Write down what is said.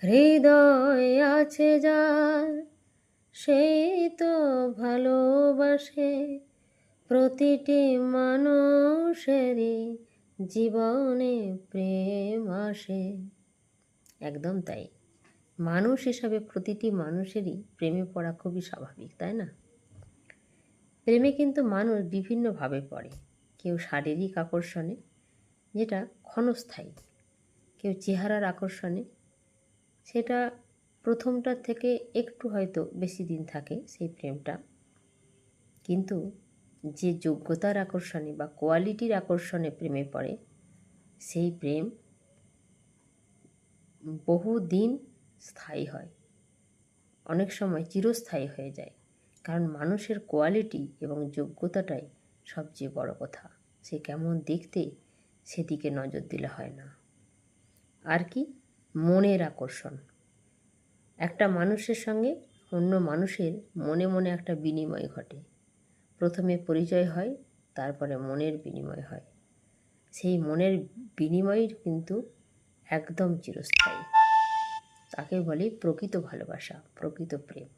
হৃদয় আছে যার সেই তো ভালোবাসে, প্রতিটি মানুষেরই জীবনে প্রেম আসে। একদম তাই, মানুষ হিসাবে প্রতিটি মানুষেরই প্রেমে পড়া খুবই স্বাভাবিক, তাই না? প্রেমে কিন্তু মানুষ বিভিন্নভাবে পড়ে। কেউ শারীরিক আকর্ষণে, যেটা ক্ষণস্থায়ী। কেউ চেহারার আকর্ষণে, সেটা প্রথমটার থেকে একটু হয়তো বেশি দিন থাকে সেই প্রেমটা। কিন্তু যে যোগ্যতার আকর্ষণে বা কোয়ালিটির আকর্ষণে প্রেমে পড়ে, সেই প্রেম বহুদিন স্থায়ী হয়, অনেক সময় চিরস্থায়ী হয়ে যায়। কারণ মানুষের কোয়ালিটি এবং যোগ্যতাটাই সবচেয়ে বড় কথা। সে কেমন দেখতে সেদিকে নজর দিলে হয় না। আর কি, মনের আকর্ষণ। একটা মানুষের সঙ্গে অন্য মানুষের মনে মনে একটা বিনিময় ঘটে। প্রথমে পরিচয় হয়, তারপরে মনের বিনিময় হয়। সেই মনের বিনিময় কিন্তু একদম চিরস্থায়ী। তাকে বলে প্রকৃত ভালোবাসা, প্রকৃত প্রেম।